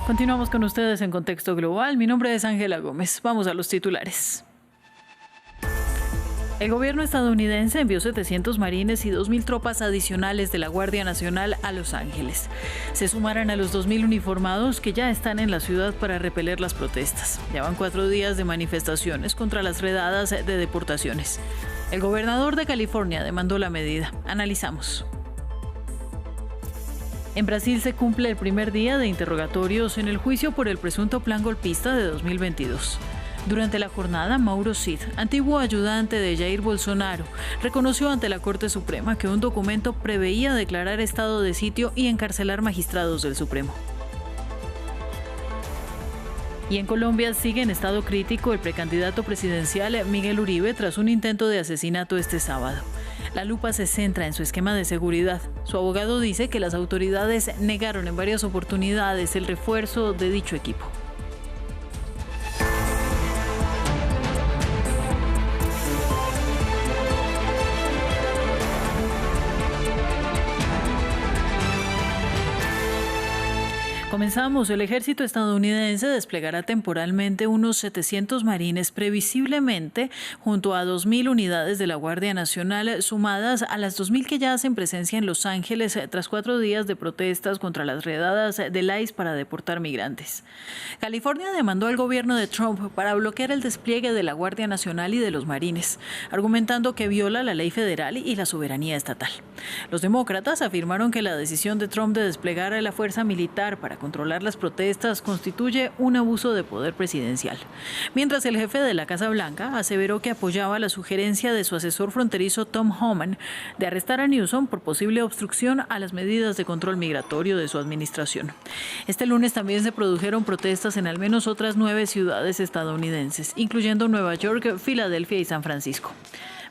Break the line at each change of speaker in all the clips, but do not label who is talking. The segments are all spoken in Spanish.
Continuamos con ustedes en Contexto Global. Mi nombre es Ángela Gómez. Vamos a los titulares. El gobierno estadounidense envió 700 marines y 2.000 tropas adicionales de la Guardia Nacional a Los Ángeles. Se sumarán a los 2.000 uniformados que ya están en la ciudad para repeler las protestas. Llevan 4 días de manifestaciones contra las redadas de deportaciones. El gobernador de California demandó la medida. Analizamos. En Brasil se cumple el primer día de interrogatorios en el juicio por el presunto plan golpista de 2022. Durante la jornada, Mauro Cid, antiguo ayudante de Jair Bolsonaro, reconoció ante la Corte Suprema que un documento preveía declarar estado de sitio y encarcelar magistrados del Supremo. Y en Colombia sigue en estado crítico el precandidato presidencial Miguel Uribe tras un intento de asesinato este sábado. La lupa se centra en su esquema de seguridad. Su abogado dice que las autoridades negaron en varias oportunidades el refuerzo de dicho equipo. Comenzamos. El ejército estadounidense desplegará temporalmente unos 700 marines, previsiblemente junto a 2.000 unidades de la Guardia Nacional, sumadas a las 2.000 que ya hacen presencia en Los Ángeles tras 4 días de protestas contra las redadas del ICE para deportar migrantes. California demandó al gobierno de Trump para bloquear el despliegue de la Guardia Nacional y de los marines, argumentando que viola la ley federal y la soberanía estatal. Los demócratas afirmaron que la decisión de Trump de desplegar a la fuerza militar para controlar las protestas constituye un abuso de poder presidencial. Mientras el jefe de la Casa Blanca aseveró que apoyaba la sugerencia de su asesor fronterizo Tom Homan de arrestar a Newsom por posible obstrucción a las medidas de control migratorio de su administración. Este lunes también se produjeron protestas en al menos otras 9 ciudades estadounidenses, incluyendo Nueva York, Filadelfia y San Francisco.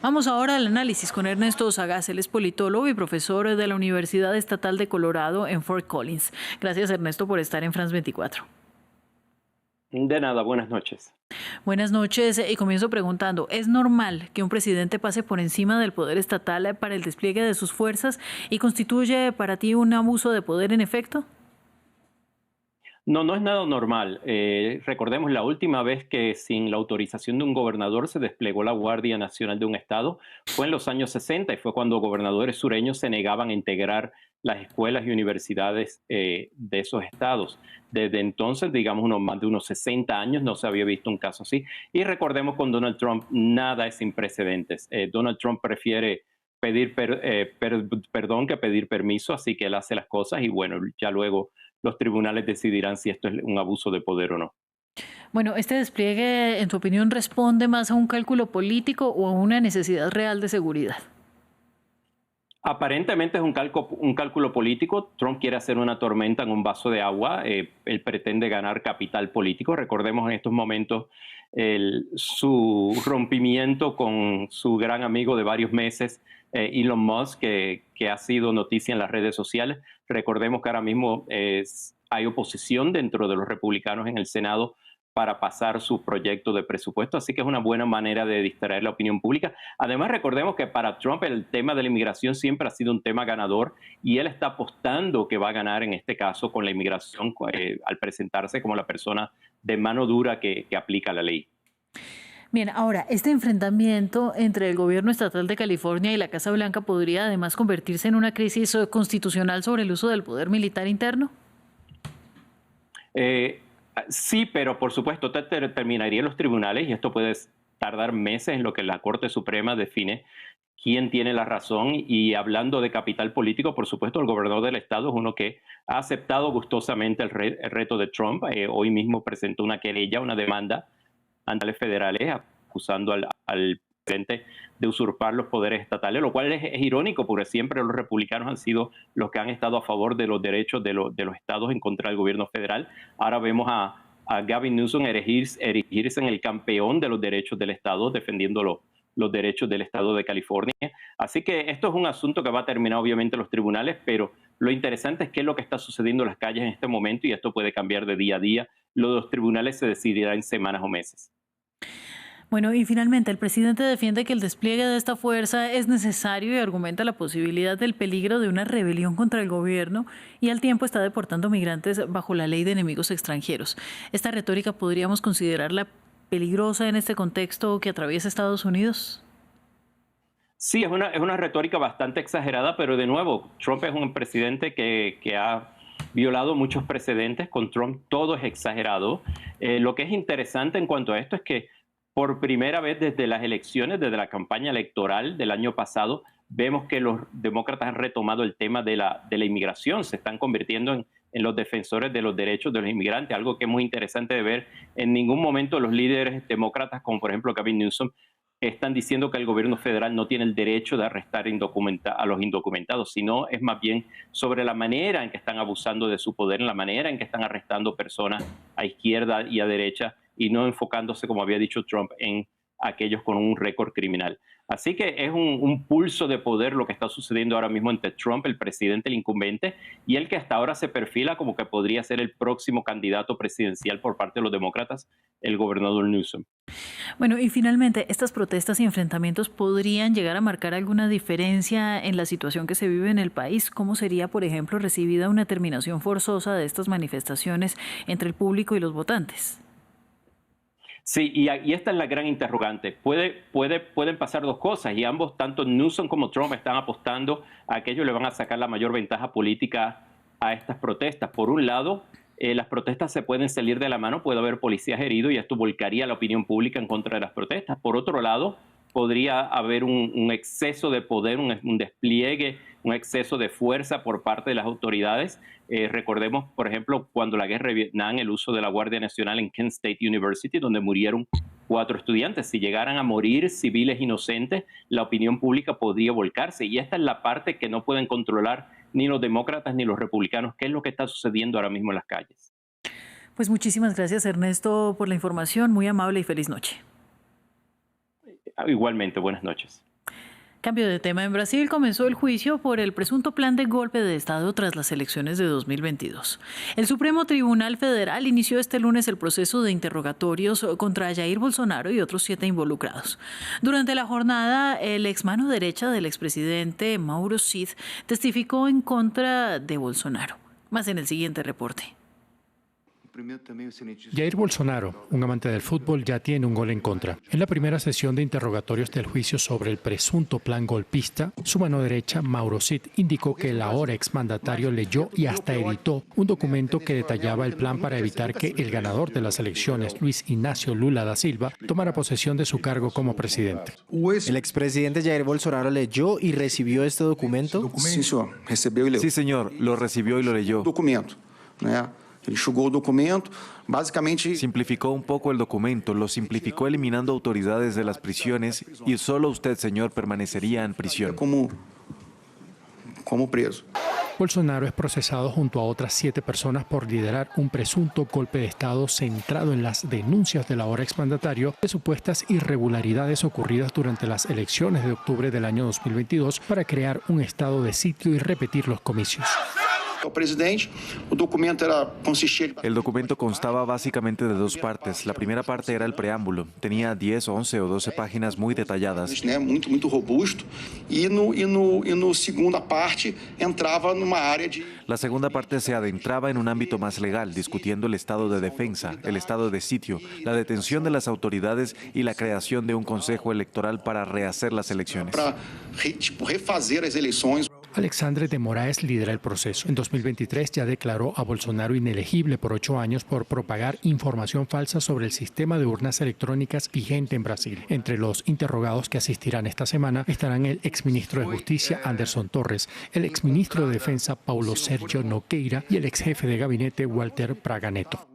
Vamos ahora al análisis con Ernesto Sagaz. Él es politólogo y profesor de la Universidad Estatal de Colorado en Fort Collins. Gracias, Ernesto, por estar en France 24.
De nada, buenas noches.
Buenas noches y comienzo preguntando, ¿es normal que un presidente pase por encima del poder estatal para el despliegue de sus fuerzas y constituye para ti un abuso de poder en efecto?
No, no es nada normal. Recordemos la última vez que sin la autorización de un gobernador se desplegó la Guardia Nacional de un estado fue en los años 60 y fue cuando gobernadores sureños se negaban a integrar las escuelas y universidades de esos estados. Desde entonces, digamos, más de unos 60 años no se había visto un caso así. Y recordemos con Donald Trump nada es sin precedentes. Donald Trump prefiere pedir perdón que pedir permiso, así que él hace las cosas y bueno, ya luego los tribunales decidirán si esto es un abuso de poder o no.
Bueno, ¿este despliegue, en tu opinión, responde más a un cálculo político o a una necesidad real de seguridad?
Aparentemente es un cálculo político. Trump quiere hacer una tormenta en un vaso de agua. Él pretende ganar capital político. Recordemos en estos momentos su rompimiento con su gran amigo de varios meses, Elon Musk, que ha sido noticia en las redes sociales. Recordemos que ahora mismo hay oposición dentro de los republicanos en el Senado para pasar su proyecto de presupuesto, así que es una buena manera de distraer la opinión pública. Además, recordemos que para Trump el tema de la inmigración siempre ha sido un tema ganador y él está apostando que va a ganar en este caso con la inmigración al presentarse como la persona de mano dura que aplica la ley.
Bien, ahora, este enfrentamiento entre el gobierno estatal de California y la Casa Blanca podría además convertirse en una crisis constitucional sobre el uso del poder militar interno.
Sí, pero por supuesto terminaría en los tribunales y esto puede tardar meses en lo que la Corte Suprema define quién tiene la razón. Y hablando de capital político, por supuesto, el gobernador del estado es uno que ha aceptado gustosamente el reto de Trump. Hoy mismo presentó una querella, una demanda ante los federales acusando al presidente de usurpar los poderes estatales, lo cual es irónico porque siempre los republicanos han sido los que han estado a favor de los derechos de los estados en contra del gobierno federal. Ahora vemos a Gavin Newsom erigirse en el campeón de los derechos del estado, defendiendo los derechos del estado de California. Así que esto es un asunto que va a terminar obviamente en los tribunales, pero lo interesante es qué es lo que está sucediendo en las calles en este momento y esto puede cambiar de día a día. Lo de los tribunales se decidirá en semanas o meses.
Bueno, y finalmente el presidente defiende que el despliegue de esta fuerza es necesario y argumenta la posibilidad del peligro de una rebelión contra el gobierno y al tiempo está deportando migrantes bajo la ley de enemigos extranjeros. Esta retórica podríamos considerarla peligrosa en este contexto que atraviesa Estados Unidos.
Sí, es una retórica bastante exagerada, pero de nuevo, Trump es un presidente que ha violado muchos precedentes. Con Trump todo es exagerado. Lo que es interesante en cuanto a esto es que por primera vez desde las elecciones, desde la campaña electoral del año pasado, vemos que los demócratas han retomado el tema de la inmigración, se están convirtiendo en los defensores de los derechos de los inmigrantes, algo que es muy interesante de ver. En ningún momento los líderes demócratas, como por ejemplo Gavin Newsom, están diciendo que el gobierno federal no tiene el derecho de arrestar a los indocumentados, sino es más bien sobre la manera en que están abusando de su poder, en la manera en que están arrestando personas a izquierda y a derecha, y no enfocándose, como había dicho Trump, en aquellos con un récord criminal. Así que es un pulso de poder lo que está sucediendo ahora mismo entre Trump, el presidente, el incumbente, y el que hasta ahora se perfila como que podría ser el próximo candidato presidencial por parte de los demócratas, el gobernador Newsom.
Bueno, y finalmente, ¿estas protestas y enfrentamientos podrían llegar a marcar alguna diferencia en la situación que se vive en el país? ¿Cómo sería, por ejemplo, recibida una terminación forzosa de estas manifestaciones entre el público y los votantes?
Sí, y esta es la gran interrogante. Pueden pasar dos cosas y ambos, tanto Newsom como Trump, están apostando a que ellos le van a sacar la mayor ventaja política a estas protestas. Por un lado, las protestas se pueden salir de la mano, puede haber policías heridos y esto volcaría la opinión pública en contra de las protestas. Por otro lado, podría haber un exceso de poder, un despliegue, un exceso de fuerza por parte de las autoridades. Recordemos, por ejemplo, cuando la guerra de Vietnam, el uso de la Guardia Nacional en Kent State University, donde murieron 4 estudiantes. Si llegaran a morir civiles inocentes, la opinión pública podría volcarse. Y esta es la parte que no pueden controlar ni los demócratas ni los republicanos, qué es lo que está sucediendo ahora mismo en las calles.
Pues muchísimas gracias, Ernesto, por la información. Muy amable y feliz noche.
Igualmente, buenas noches.
Cambio de tema. En Brasil comenzó el juicio por el presunto plan de golpe de Estado tras las elecciones de 2022. El Supremo Tribunal Federal inició este lunes el proceso de interrogatorios contra Jair Bolsonaro y otros 7 involucrados. Durante la jornada, el ex mano derecha del expresidente Mauro Cid testificó en contra de Bolsonaro. Más en el siguiente reporte.
Jair Bolsonaro, un amante del fútbol, ya tiene un gol en contra. En la primera sesión de interrogatorios del juicio sobre el presunto plan golpista, su mano derecha, Mauro Cid, indicó que el ahora exmandatario leyó y hasta editó un documento que detallaba el plan para evitar que el ganador de las elecciones, Luis Inácio Lula da Silva, tomara posesión de su cargo como presidente.
¿El expresidente Jair Bolsonaro leyó y recibió este documento?
Sí, señor, lo recibió y lo leyó. Simplificó un poco el documento, lo simplificó eliminando autoridades de las prisiones y solo usted, señor, permanecería en prisión.
Como preso.
Bolsonaro es procesado junto a otras 7 personas por liderar un presunto golpe de Estado centrado en las denuncias del ahora exmandatario de supuestas irregularidades ocurridas durante las elecciones de octubre del año 2022 para crear un estado de sitio y repetir los comicios.
El documento constaba básicamente de 2 partes. La primera parte era el preámbulo. Tenía 10, 11 o 12 páginas muy detalladas.
Muito robusto. No segunda parte entraba numa área de...
La segunda parte se adentraba en un ámbito más legal, discutiendo el estado de defensa, el estado de sitio, la detención de las autoridades y la creación de un consejo electoral para rehacer las elecciones.
Para refazer as eleições.
Alexandre de Moraes lidera el proceso. En 2023 ya declaró a Bolsonaro inelegible por 8 años por propagar información falsa sobre el sistema de urnas electrónicas vigente en Brasil. Entre los interrogados que asistirán esta semana estarán el exministro de Justicia Anderson Torres, el exministro de Defensa Paulo Sérgio Nogueira y el exjefe de gabinete Walter Braga Neto.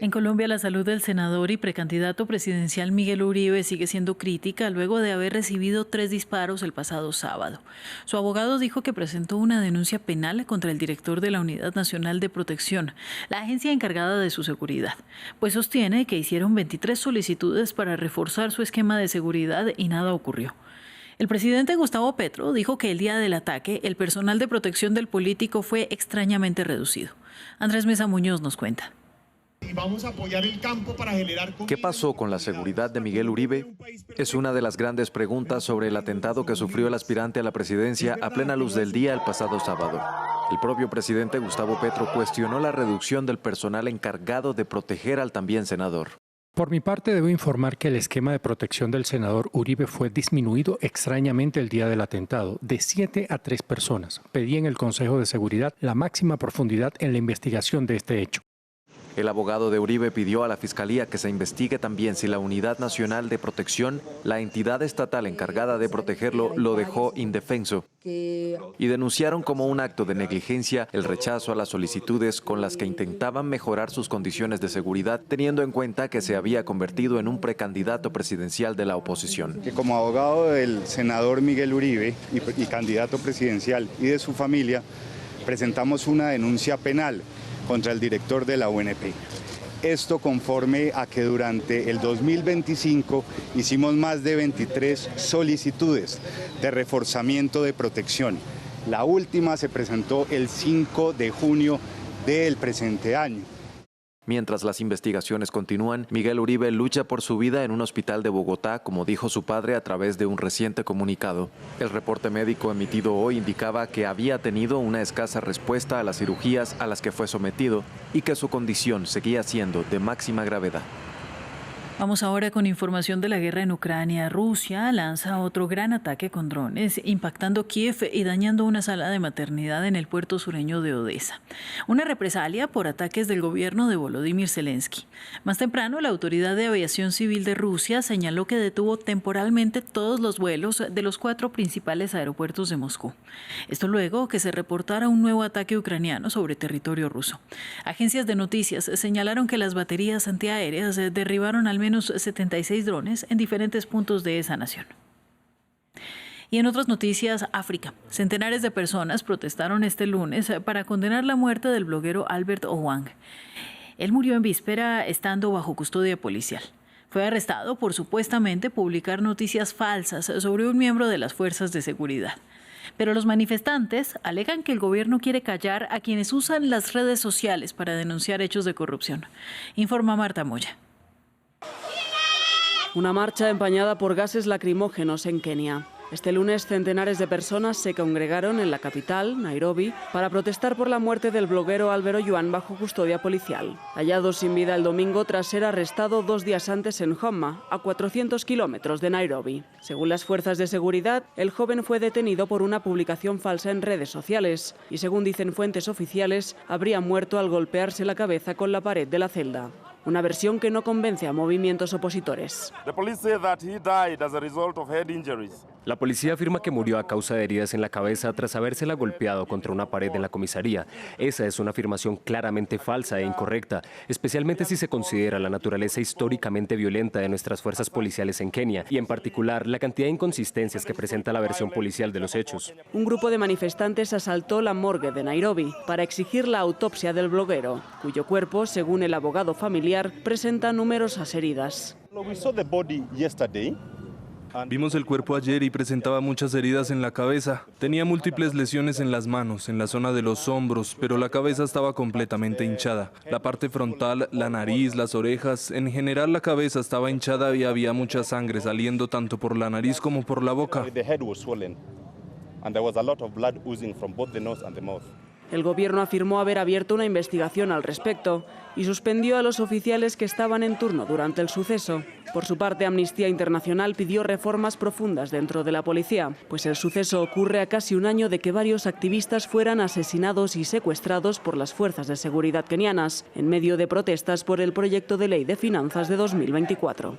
En Colombia, la salud del senador y precandidato presidencial Miguel Uribe sigue siendo crítica luego de haber recibido 3 disparos el pasado sábado. Su abogado dijo que presentó una denuncia penal contra el director de la Unidad Nacional de Protección, la agencia encargada de su seguridad, pues sostiene que hicieron 23 solicitudes para reforzar su esquema de seguridad y nada ocurrió. El presidente Gustavo Petro dijo que el día del ataque el personal de protección del político fue extrañamente reducido. Andrés Mesa Muñoz nos cuenta.
Y vamos a apoyar el campo para generar...
¿Qué pasó con la seguridad de Miguel Uribe? Es una de las grandes preguntas sobre el atentado que sufrió el aspirante a la presidencia a plena luz del día el pasado sábado. El propio presidente Gustavo Petro cuestionó la reducción del personal encargado de proteger al también senador.
Por mi parte, debo informar que el esquema de protección del senador Uribe fue disminuido extrañamente el día del atentado, de 7 a 3 personas. Pedí en el Consejo de Seguridad la máxima profundidad en la investigación de este hecho.
El abogado de Uribe pidió a la Fiscalía que se investigue también si la Unidad Nacional de Protección, la entidad estatal encargada de protegerlo, lo dejó indefenso. Y denunciaron como un acto de negligencia el rechazo a las solicitudes con las que intentaban mejorar sus condiciones de seguridad, teniendo en cuenta que se había convertido en un precandidato presidencial de la oposición.
Que como abogado del senador Miguel Uribe y candidato presidencial y de su familia, presentamos una denuncia penal contra el director de la UNP. Esto conforme a que durante el 2025 hicimos más de 23 solicitudes de reforzamiento de protección. La última se presentó el 5 de junio del presente año.
Mientras las investigaciones continúan, Miguel Uribe lucha por su vida en un hospital de Bogotá, como dijo su padre a través de un reciente comunicado. El reporte médico emitido hoy indicaba que había tenido una escasa respuesta a las cirugías a las que fue sometido y que su condición seguía siendo de máxima gravedad.
Vamos ahora con información de la guerra en Ucrania. Rusia lanza otro gran ataque con drones, impactando Kiev y dañando una sala de maternidad en el puerto sureño de Odessa. Una represalia por ataques del gobierno de Volodymyr Zelensky. Más temprano, la Autoridad de Aviación Civil de Rusia señaló que detuvo temporalmente todos los vuelos de los 4 principales aeropuertos de Moscú. Esto luego que se reportara un nuevo ataque ucraniano sobre territorio ruso. Agencias de noticias señalaron que las baterías antiaéreas derribaron al menos 76 drones en diferentes puntos de esa nación. Y en otras noticias, África. Centenares de personas protestaron este lunes para condenar la muerte del bloguero Albert Ojwang. Él murió en víspera estando bajo custodia policial. Fue arrestado por supuestamente publicar noticias falsas sobre un miembro de las fuerzas de seguridad. Pero los manifestantes alegan que el gobierno quiere callar a quienes usan las redes sociales para denunciar hechos de corrupción. Informa Marta Moya.
Una marcha empañada por gases lacrimógenos en Kenia. Este lunes, centenares de personas se congregaron en la capital, Nairobi, para protestar por la muerte del bloguero Albert Ojwang bajo custodia policial. Hallado sin vida el domingo tras ser arrestado 2 días antes en Homma, a 400 kilómetros de Nairobi. Según las fuerzas de seguridad, el joven fue detenido por una publicación falsa en redes sociales y, según dicen fuentes oficiales, habría muerto al golpearse la cabeza con la pared de la celda. Una versión que no convence a movimientos opositores.
La policía afirma que murió a causa de heridas en la cabeza tras habérsela golpeado contra una pared en la comisaría. Esa es una afirmación claramente falsa e incorrecta, especialmente si se considera la naturaleza históricamente violenta de nuestras fuerzas policiales en Kenia y, en particular, la cantidad de inconsistencias que presenta la versión policial de los hechos.
Un grupo de manifestantes asaltó la morgue de Nairobi para exigir la autopsia del bloguero, cuyo cuerpo, según el abogado familiar, presenta numerosas heridas.
Vimos el cuerpo ayer y presentaba muchas heridas en la cabeza. Tenía múltiples lesiones en las manos, en la zona de los hombros, pero la cabeza estaba completamente hinchada. La parte frontal, la nariz, las orejas, en general la cabeza estaba hinchada y había mucha sangre saliendo tanto por la nariz como por la boca.
El gobierno afirmó haber abierto una investigación al respecto y suspendió a los oficiales que estaban en turno durante el suceso. Por su parte, Amnistía Internacional pidió reformas profundas dentro de la policía, pues el suceso ocurre a casi un año de que varios activistas fueran asesinados y secuestrados por las fuerzas de seguridad kenianas, en medio de protestas por el proyecto de ley de finanzas de 2024.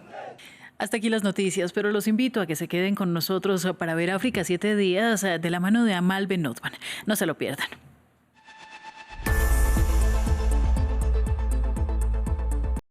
Hasta aquí las noticias, pero los invito a que se queden con nosotros para ver África 7 días de la mano de Amal Ben Notman. No se lo pierdan.